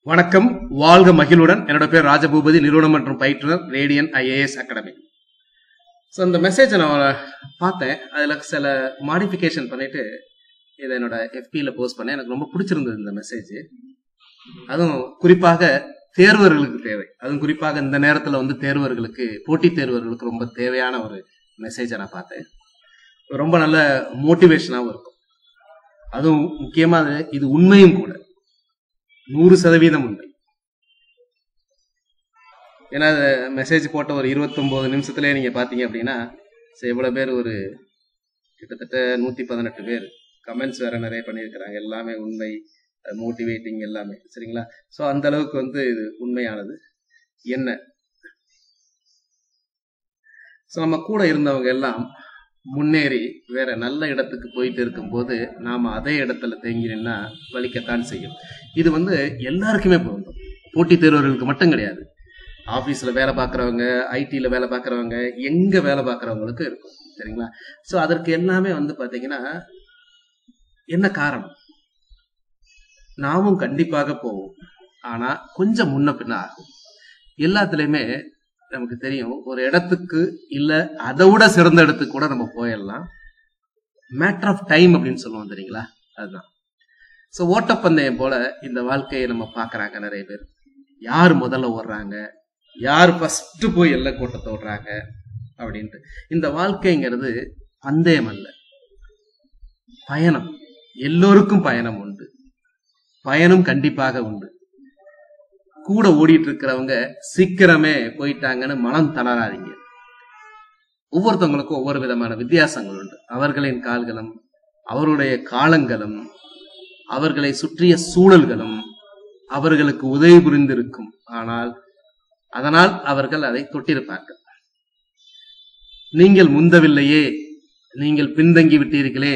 வணக்கம், வாழ்க மகிழுடன். என்னோட பேர் ராஜபூபதி, நிறுவனம் மற்றும் பயிற்றுனர், ரேடியன் IAS அகாடமி. ஸோ இந்த மெசேஜை நான் பார்த்தேன். அதில் சில மாடிஃபிகேஷன் பண்ணிட்டு இதை என்னோட FB-ல போஸ்ட் பண்ணேன். எனக்கு ரொம்ப பிடிச்சிருந்தது இந்த மெசேஜ். அதுவும் குறிப்பாக தேர்வர்களுக்கு தேவை. அதுவும் குறிப்பாக இந்த நேரத்தில் தேர்வர்களுக்கு, போட்டித் தேர்வர்களுக்கு ரொம்ப தேவையான ஒரு மெசேஜை நான் பார்த்தேன். ரொம்ப நல்ல மோட்டிவேஷனாகவும் இருக்கும். அதுவும் முக்கியமாக இது உண்மையும் கூட, 100% உண்மை. ஏன்னா மெசேஜ் போட்ட ஒரு 29 நிமிஷத்துலேயே நீங்கள் பார்த்தீங்க அப்படின்னா எவ்வளோ பேர், ஒரு கிட்டத்தட்ட 118 பேர் கமெண்ட்ஸ் வேற நிறைய பண்ணியிருக்கிறாங்க. எல்லாமே உண்மை, மோட்டிவேட்டிங் எல்லாமே, சரிங்களா? ஸோ அந்த அளவுக்கு இது உண்மையானது. என்ன, ஸோ நம்ம கூட இருந்தவங்க எல்லாம் முன்னேறி வேற நல்ல இடத்துக்கு போயிட்டு இருக்கும்போது நாம அதே இடத்துல தேங்கினா வலிக்கத்தான் செய்யும். இது எல்லாருக்குமே பொருந்தும், போட்டித் தேர்வர்களுக்கு மட்டும் கிடையாது. ஆபீஸ்ல வேலை பார்க்குறவங்க, ஐடில வேலை பார்க்குறவங்க, எங்க வேலை பார்க்குறவங்களுக்கு இருக்கும், சரிங்களா? ஸோ அதற்கு எல்லாமே பாத்தீங்கன்னா என்ன காரணம்? நாமும் கண்டிப்பாக போவோம், ஆனா கொஞ்சம் முன்ன பின்ன ஆகும். எல்லாத்துலயுமே நமக்கு தெரியும், ஒரு இடத்துக்கு இல்ல அதை விட சிறந்த இடத்துக்கு கூட நம்ம போயிடலாம். மேட்டர் ஆஃப் டைம் அப்படின்னு சொல்லுவோம், தெரியுங்களா? அதுதான். ஸோ ஓட்டப்பந்தயம் போல இந்த வாழ்க்கையை நம்ம பார்க்கறாங்க நிறைய பேர். யார் முதல்ல ஓடுறாங்க, யார் ஃபர்ஸ்ட் போய் எல்லை கோட்டத்தை ஓடுறாங்க அப்படின்ட்டு. இந்த வாழ்க்கைங்கிறது பந்தயம் அல்ல, பயணம். எல்லோருக்கும் பயணம் உண்டு, பயணம் கண்டிப்பாக உண்டு. கூட ஓடிட்டு இருக்கிறவங்க சீக்கிரமே போயிட்டாங்கன்னு மனம் தளராதீங்க. ஒவ்வொருத்தவங்களுக்கும் ஒவ்வொரு விதமான வித்தியாசங்கள் உண்டு. அவர்களின் கால்களும், அவருடைய காலங்களும், அவர்களை சுற்றிய சூழல்களும் அவர்களுக்கு உதவி புரிந்திருக்கும். ஆனால் அதனால் அவர்கள் அதை தொட்டிருப்பார்கள். நீங்கள் முந்தவில்லையே, நீங்கள் பின்தங்கி விட்டீர்களே,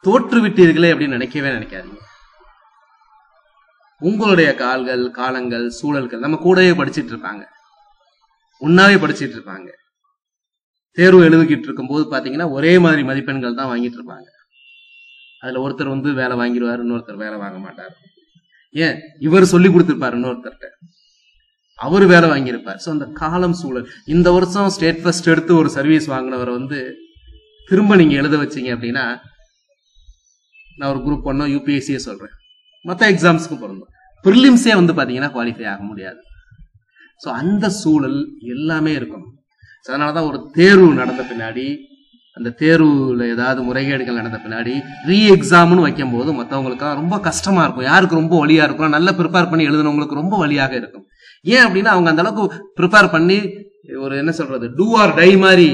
தோற்று விட்டீர்களே அப்படின்னு நினைக்கவே நினைக்காதீங்க. உங்களுடைய கால்கள், காலங்கள், சூழல்கள் நம்ம கூடவே படிச்சுட்டு இருப்பாங்க, ஒன்னாவே படிச்சுட்டு இருப்பாங்க. தேர்வு எழுதிக்கிட்டு இருக்கும் போது பாத்தீங்கன்னா ஒரே மாதிரி மதிப்பெண்கள் தான் வாங்கிட்டு இருப்பாங்க. அதுல ஒருத்தர் வேலை வாங்கிடுவாரு, இன்னொருத்தர் வேலை வாங்க மாட்டார். ஏன்? இவர் சொல்லி கொடுத்திருப்பாரு இன்னொருத்தர்கிட்ட, அவரு வேலை வாங்கியிருப்பார். ஸோ அந்த காலம், சூழல். இந்த வருஷம் ஸ்டேட் ஃபர்ஸ்ட் எடுத்து ஒரு சர்வீஸ் வாங்கினவரை திரும்ப நீங்க எழுத வச்சீங்க அப்படின்னா, நான் ஒரு குரூப் 1 UPSC சொல்றேன், மற்ற எக்ஸாம்ஸ்க்கு பொருந்தும். ப்ரிலிம்ஸே பாத்தீங்கன்னா குவாலிஃபை ஆக முடியாது. ஸோ அந்த சூழல் எல்லாமே இருக்கும். ஸோ அதனாலதான் ஒரு தேர்வு நடந்த பின்னாடி, அந்த தேர்வுல ஏதாவது முறைகேடுகள் நடந்த பின்னாடி ரீ எக்ஸாம்னு வைக்கும் போது மற்றவங்களுக்கு ரொம்ப கஷ்டமா இருக்கும். யாருக்கு ரொம்ப வலியா இருக்கும்? நல்லா ப்ரிப்பேர் பண்ணி எழுதுனவங்களுக்கு ரொம்ப வலியாக இருக்கும். ஏன் அப்படின்னா அவங்க அந்த அளவுக்கு ப்ரிப்பேர் பண்ணி ஒரு என்ன சொல்றது, டூ ஆர் டை மாதிரி,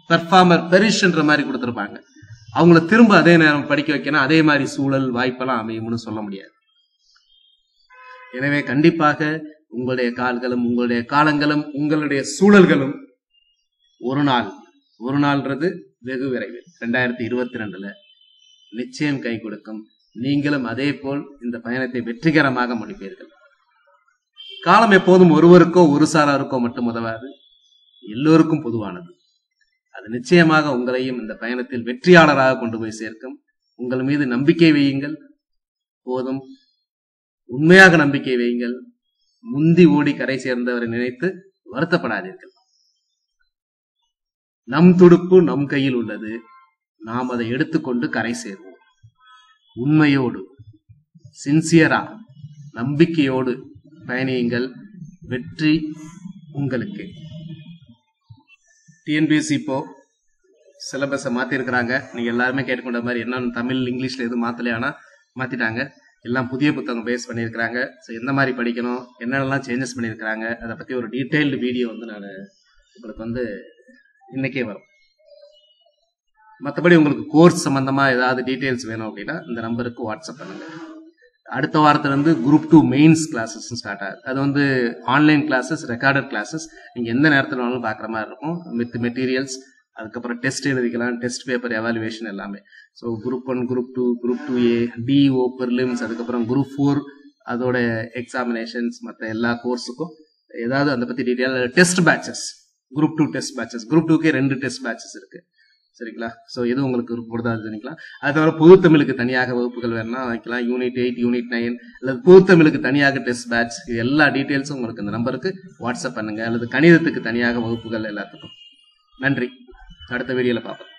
பெர்ஃபார்மர் பெரிஷ்ன்ற மாதிரி கொடுத்துருப்பாங்க. அவங்கள திரும்ப அதே நேரம் படிக்க வைக்கணும், அதே மாதிரி சூழல் வாய்ப்பெல்லாம் அமையும்னு சொல்ல முடியாது. எனவே கண்டிப்பாக உங்களுடைய கால்களும், உங்களுடைய காலங்களும், உங்களுடைய சூழல்களும் ஒரு நாள்ன்றது வெகு விரைவில் 2022 நிச்சயம் கை கொடுக்கும். நீங்களும் அதே போல் இந்த பயணத்தை வெற்றிகரமாக முடிப்பீர்கள். காலம் எப்போதும் ஒருவருக்கோ ஒரு சாராருக்கோ மட்டும் உதவாது, எல்லோருக்கும் பொதுவானது. அது நிச்சயமாக உங்களையும் இந்த பயணத்தில் வெற்றியாளராக கொண்டு போய் சேர்க்கும். உங்கள் மீது நம்பிக்கை வையுங்கள், போதும். உண்மையாக நம்பிக்கை வையுங்கள். முந்தி ஓடி கரை சேர்ந்தவரை நினைத்து வருத்தப்படாதீர்கள். நம் துடுப்பு நம் கையில் உள்ளது, நாம் அதை எடுத்துக்கொண்டு கரை சேர்வோம். உண்மையோடு, சின்சியரா, நம்பிக்கையோடு பயணியுங்கள். வெற்றி உங்களுக்கு. TNPSC இப்போ சிலபஸை மாத்திருக்கிறாங்க. நீங்க எல்லாருமே கேட்டுக்கொண்ட மாதிரி என்னன்னு தமிழ், இங்கிலீஷ்ல எதுவும் மாத்தலையா? ஆனா மாத்திட்டாங்க. எல்லாம் புதிய புத்தகம் பேஸ் பண்ணியிருக்கிறாங்க. ஸோ எந்த மாதிரி படிக்கணும், என்னென்னலாம் சேஞ்சஸ் பண்ணியிருக்கிறாங்க, அதை பத்தி ஒரு டீட்டெயில்டு வீடியோ நான் உங்களுக்கு இன்னைக்கே வரும். மற்றபடி உங்களுக்கு கோர்ஸ் சம்பந்தமா ஏதாவது டீட்டெயில்ஸ் வேணும் அப்படின்னா இந்த நம்பருக்கு வாட்ஸ்அப் பண்ணுங்க. அடுத்த வாரத்திலிருந்து குரூப் 2 மெயின்ஸ் கிளாஸஸ் ஸ்டார்ட் ஆகுது. அது ஆன்லைன் கிளாஸஸ், ரெக்கார்டட் கிளாஸஸ். நீங்க எந்த நேரத்தில் வேணாலும் பார்க்குற மாதிரி இருக்கும், வித் மெட்டீரியல்ஸ். அதுக்கப்புறம் டெஸ்ட் எழுதிக்கலாம், டெஸ்ட் பேப்பர் எவாலுவேஷன் எல்லாமே. So group 1, group 2, group 2A, DO, prelims, அதுக்கப்புறம் குரூப் 4 அதோட எக்ஸாமினேஷன்ஸ், மற்ற எல்லா கோர்ஸுக்கும் ஏதாவது அதை பத்தி detail. Test batches, group 2 test batches. Group 2க்கே 2 டெஸ்ட் பேட்சஸ் இருக்கு. சரிங்களா? ஸோ எது உங்களுக்கு விருப்பப்படுதோ அது பண்ணிக்கலாம். அது தவிர பொது தமிழுக்கு தனியாக வகுப்புகள் வேணும்னா வைக்கலாம். யூனிட் 8, யூனிட் 9 அல்லது பொது தமிழுக்கு தனியாக டெஸ்ட் பேட்ச், இது எல்லா டீட்டெயில்ஸும் உங்களுக்கு இந்த நம்பருக்கு வாட்ஸ்அப் பண்ணுங்க. அல்லது கணிதத்துக்கு தனியாக வகுப்புகள் எல்லாத்துக்கும். நன்றி. அடுத்த வீடியோல பார்ப்போம்.